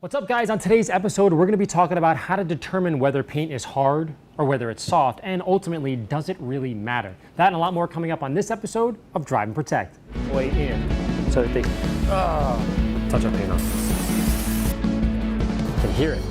What's up, guys? On today's episode, we're going to be talking about how to determine whether paint is hard or whether it's soft, and ultimately, does it really matter? That and a lot more coming up on this episode of Drive and Protect. Way in so that they touch our paint on. You can hear it.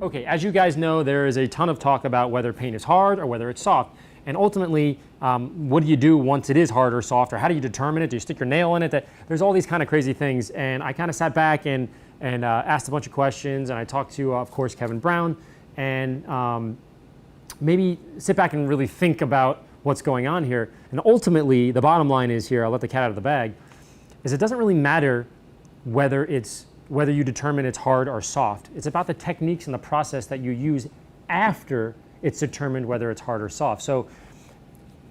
Okay, as you guys know, there is a ton of talk about whether paint is hard or whether it's soft. And ultimately, what do you do once it is hard or soft, or how do you determine it? Do you stick your nail in it? There's all these kind of crazy things. And I kind of sat back and asked a bunch of questions, and I talked to, of course, Kevin Brown, and maybe sit back and really think about what's going on here. And ultimately, the bottom line is here, I'll let the cat out of the bag, is it doesn't really matter whether you determine it's hard or soft. It's about the techniques and the process that you use after it's determined whether it's hard or soft. So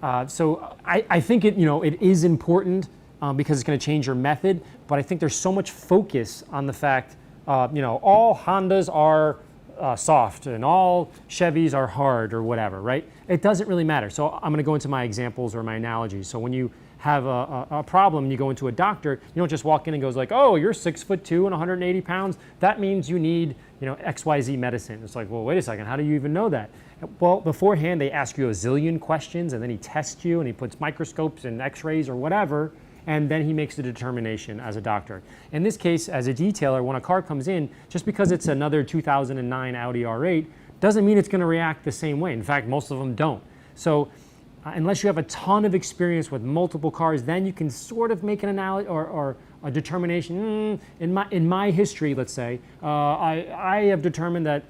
I think it is important because it's going to change your method. But I think there's so much focus on the fact, all Hondas are soft and all Chevys are hard or whatever, right? It doesn't really matter. So I'm going to go into my examples or my analogies. So when you have a problem, you go into a doctor, you don't just walk in and goes like, oh, you're 6'2" and 180 pounds. That means you need, XYZ medicine. It's like, well, wait a second, how do you even know that? Well, beforehand, they ask you a zillion questions, and then he tests you, and he puts microscopes and x-rays or whatever, and then he makes the determination as a doctor. In this case, as a detailer, when a car comes in, just because it's another 2009 Audi R8, doesn't mean it's going to react the same way. In fact, most of them don't. So unless you have a ton of experience with multiple cars, then you can sort of make an analogy or a determination. In my history, let's say, I have determined that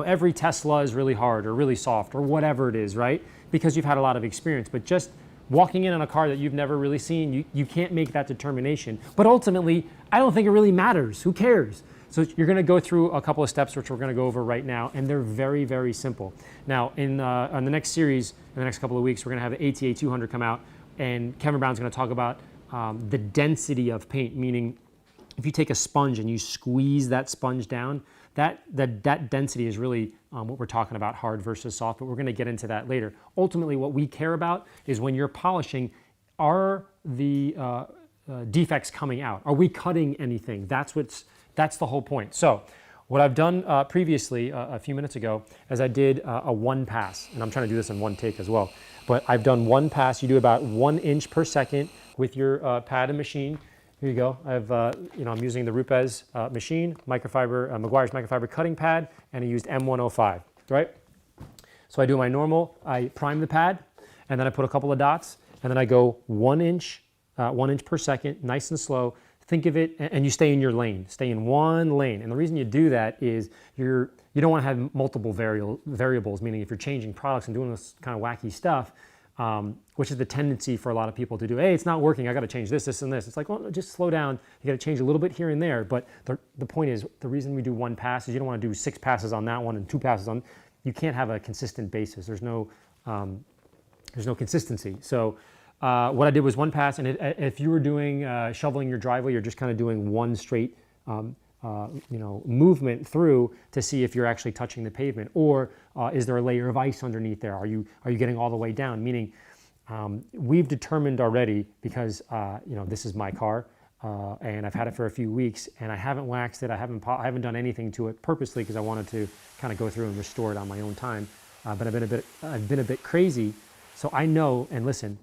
every Tesla is really hard or really soft or whatever it is, right? Because you've had a lot of experience. But just walking in on a car that you've never really seen, you can't make that determination. But ultimately, I don't think it really matters. Who cares? So you're going to go through a couple of steps, which we're going to go over right now, and they're very, very simple. Now, on the next series, in the next couple of weeks, we're going to have the ATA 200 come out, and Kevin Brown's going to talk about the density of paint, meaning if you take a sponge and you squeeze that sponge down, that density is really what we're talking about, hard versus soft, but we're going to get into that later. Ultimately, what we care about is when you're polishing, are the defects coming out? Are we cutting anything? That's the whole point. So what I've done previously, a few minutes ago, is I did a one pass, and I'm trying to do this in one take as well, but I've done one pass. You do about 1 inch per second with your pad and machine. Here you go. I'm using the Rupes machine, Meguiar's microfiber cutting pad, and I used M105, right? So I do my normal, I prime the pad, and then I put a couple of dots, and then I go 1 inch per second, nice and slow. Think of it, and you stay in your lane, stay in one lane. And the reason you do that is you don't want to have multiple variables, meaning if you're changing products and doing this kind of wacky stuff, which is the tendency for a lot of people to do. Hey, it's not working. I got to change this, and this. It's like, well, just slow down. You got to change a little bit here and there. But the point is, the reason we do one pass is you don't want to do 6 passes on that one and 2 passes on. You can't have a consistent basis. There's no consistency. So what I did was one pass, and if you were doing shoveling your driveway, you're just kind of doing one straight movement through to see if you're actually touching the pavement, or is there a layer of ice underneath there? Are you getting all the way down? Meaning, we've determined already, because this is my car, and I've had it for a few weeks, and I haven't waxed it. I haven't done anything to it purposely because I wanted to kind of go through and restore it on my own time. But I've been a bit crazy, so I know. And listen.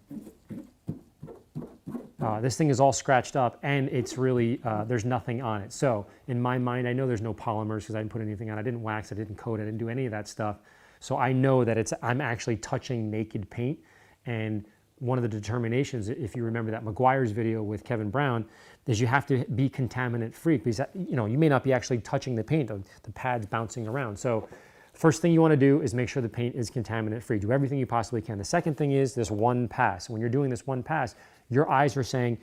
This thing is all scratched up, and it's really, there's nothing on it. So in my mind, I know there's no polymers because I didn't put anything on. I didn't wax, I didn't coat, I didn't do any of that stuff. So I know that I'm actually touching naked paint. And one of the determinations, if you remember that Meguiar's video with Kevin Brown, is you have to be contaminant free, because you may not be actually touching the paint, the pad's bouncing around. So first thing you want to do is make sure the paint is contaminant free. Do everything you possibly can. The second thing is this one pass. When you're doing this one pass, your eyes are saying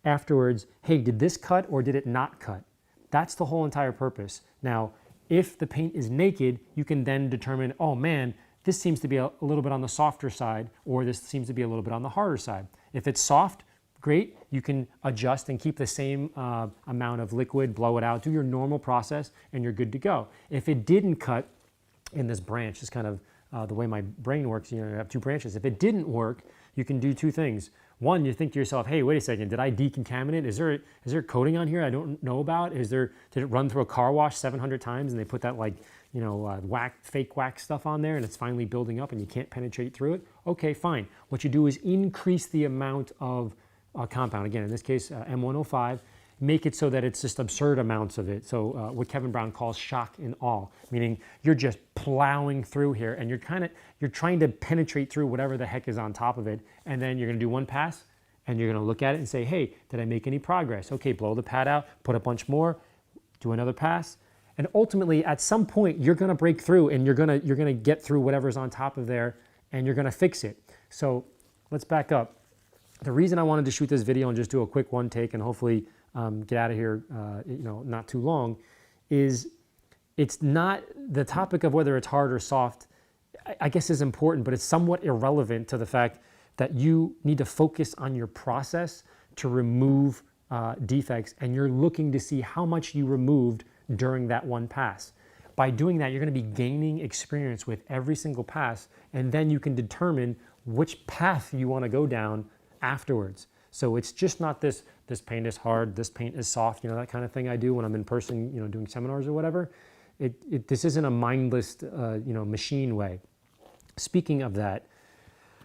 afterwards, hey, did this cut or did it not cut? That's the whole entire purpose. Now, if the paint is naked, you can then determine, oh man, this seems to be a little bit on the softer side, or this seems to be a little bit on the harder side. If it's soft, great, you can adjust and keep the same amount of liquid, blow it out, do your normal process, and you're good to go. If it didn't cut in this branch, is kind of the way my brain works, you have 2 branches. If it didn't work, you can do two things. One, you think to yourself, hey, wait a second, did I decontaminate? Is there coating on here I don't know about? Did it run through a car wash 700 times and they put that like, fake wax stuff on there and it's finally building up and you can't penetrate through it? Okay, fine. What you do is increase the amount of compound. Again, in this case, M105, make it so that it's just absurd amounts of it. So what Kevin Brown calls shock and awe, meaning you're just plowing through here and you're trying to penetrate through whatever the heck is on top of it. And then you're gonna do one pass and you're gonna look at it and say, hey, did I make any progress? Okay, blow the pad out, put a bunch more, do another pass. And ultimately, at some point, you're gonna break through and you're gonna get through whatever's on top of there and you're gonna fix it. So let's back up. The reason I wanted to shoot this video and just do a quick one take and hopefully get out of here, not too long, is it's not the topic of whether it's hard or soft, I guess is important, but it's somewhat irrelevant to the fact that you need to focus on your process to remove defects, and you're looking to see how much you removed during that one pass. By doing that, you're going to be gaining experience with every single pass, and then you can determine which path you want to go down afterwards. So it's just not this paint is hard, this paint is soft, that kind of thing I do when I'm in person, doing seminars or whatever. This isn't a mindless, machine way. Speaking of that,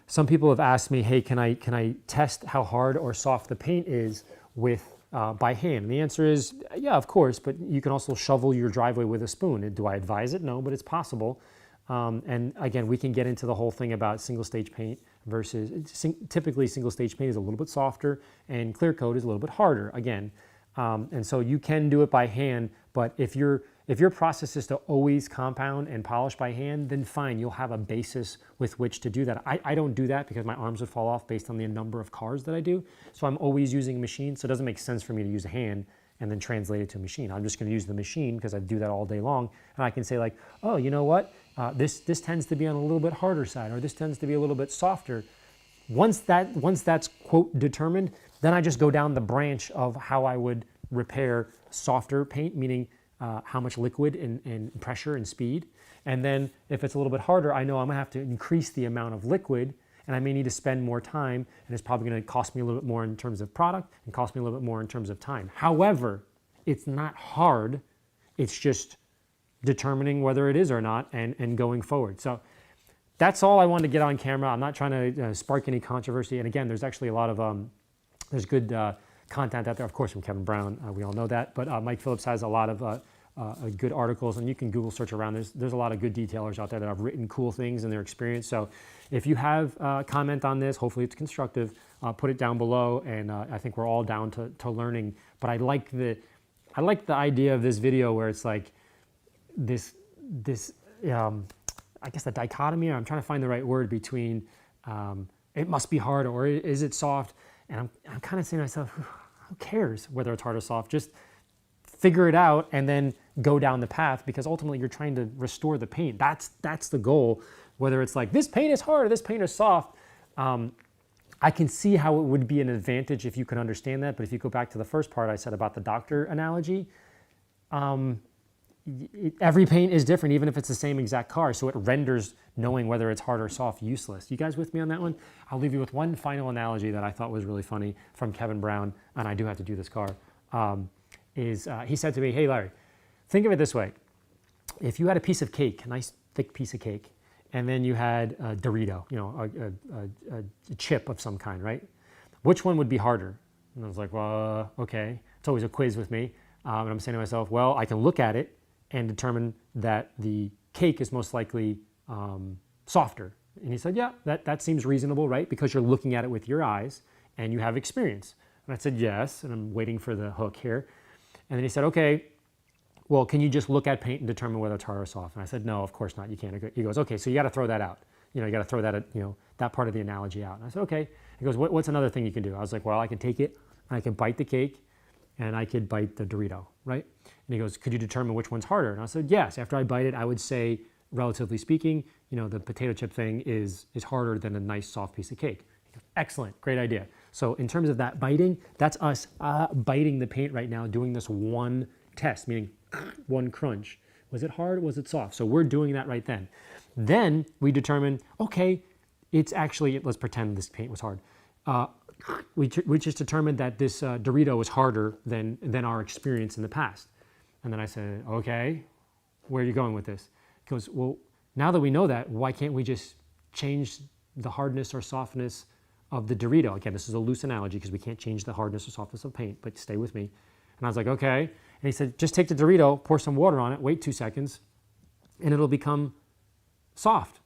some people have asked me, hey, can I test how hard or soft the paint is with by hand? And the answer is, yeah, of course, but you can also shovel your driveway with a spoon. Do I advise it? No, but it's possible. And again, we can get into the whole thing about single stage paint versus typically single stage paint is a little bit softer and clear coat is a little bit harder again. And so you can do it by hand, but if your process is to always compound and polish by hand, then fine, you'll have a basis with which to do that. I don't do that because my arms would fall off based on the number of cars that I do. So I'm always using a machine, so it doesn't make sense for me to use a hand and then translate it to a machine. I'm just gonna use the machine because I do that all day long. And I can say like, oh, you know what? This tends to be on a little bit harder side, or this tends to be a little bit softer. Once that's quote determined, then I just go down the branch of how I would repair softer paint, meaning how much liquid and pressure and speed. And then if it's a little bit harder, I know I'm gonna have to increase the amount of liquid and I may need to spend more time, and it's probably gonna cost me a little bit more in terms of product and cost me a little bit more in terms of time. However, it's not hard, it's just determining whether it is or not and going forward. So that's all I wanted to get on camera. I'm not trying to spark any controversy. And again, there's actually a lot of, there's good content out there, of course, from Kevin Brown. We all know that. But Mike Phillips has a lot of good articles, and you can Google search around. There's a lot of good detailers out there that have written cool things in their experience. So if you have comment on this, hopefully it's constructive, put it down below. And I think we're all down to learning. But I like the idea of this video where it's like this I guess the dichotomy, I'm trying to find the right word between it must be hard or is it soft? And I'm kind of saying to myself, who cares whether it's hard or soft? Just figure it out and then go down the path, because ultimately you're trying to restore the paint. That's the goal. Whether it's like this paint is hard or this paint is soft, I can see how it would be an advantage if you can understand that. But if you go back to the first part I said about the doctor analogy, every paint is different, even if it's the same exact car. So it renders knowing whether it's hard or soft useless. You guys with me on that one? I'll leave you with one final analogy that I thought was really funny from Kevin Brown, and I do have to do this car. He said to me, hey Larry, think of it this way. If you had a piece of cake, a nice thick piece of cake, and then you had a Dorito, a chip of some kind, right? Which one would be harder? And I was like, well, okay. It's always a quiz with me. And I'm saying to myself, well, I can look at it and determine that the cake is most likely softer. And he said, yeah, that seems reasonable, right? Because you're looking at it with your eyes and you have experience. And I said, yes, and I'm waiting for the hook here. And then he said, okay, well, can you just look at paint and determine whether it's hard or soft? And I said, no, of course not, you can't. He goes, okay, so you gotta throw that out. You got to throw that, that part of the analogy out. And I said, okay. He goes, what's another thing you can do? I was like, well, I can take it, and I can bite the cake, and I could bite the Dorito, right? And he goes, could you determine which one's harder? And I said, yes. After I bite it, I would say, relatively speaking, the potato chip thing is harder than a nice soft piece of cake. He goes, excellent, great idea. So in terms of that biting, that's us biting the paint right now, doing this one test, meaning one crunch. Was it hard? Was it soft? So we're doing that right then. Then we determine, okay, It's actually, let's pretend this paint was hard. We just determined that this Dorito was harder than our experience in the past. And then I said, okay, where are you going with this? He goes, well, now that we know that, why can't we just change the hardness or softness of the Dorito? Again, this is a loose analogy because we can't change the hardness or softness of paint, but stay with me. And I was like, okay. And he said, just take the Dorito, pour some water on it, wait 2 seconds, and it'll become soft.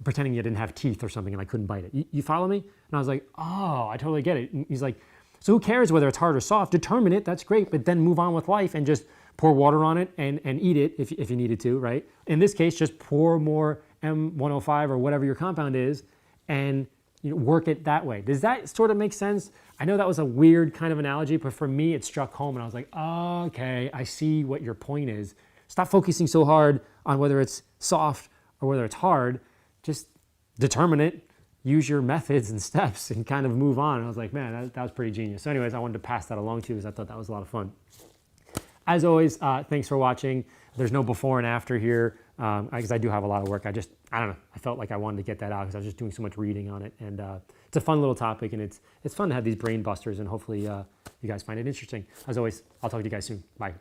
Pretending you didn't have teeth or something and I couldn't bite it. You follow me? And I was like, oh, I totally get it. And he's like, so who cares whether it's hard or soft? Determine it, that's great, but then move on with life and just pour water on it and eat it if you needed to, right? In this case, just pour more M105 or whatever your compound is and work it that way. Does that sort of make sense? I know that was a weird kind of analogy, but for me, it struck home and I was like, oh, okay, I see what your point is. Stop focusing so hard on whether it's soft or whether it's hard. Just determine it, use your methods and steps and kind of move on. And I was like, man, that was pretty genius. So anyways, I wanted to pass that along to you because I thought that was a lot of fun. As always, thanks for watching. There's no before and after here because I do have a lot of work. I don't know, I felt like I wanted to get that out because I was just doing so much reading on it. And it's a fun little topic and it's fun to have these brain busters and hopefully you guys find it interesting. As always, I'll talk to you guys soon. Bye.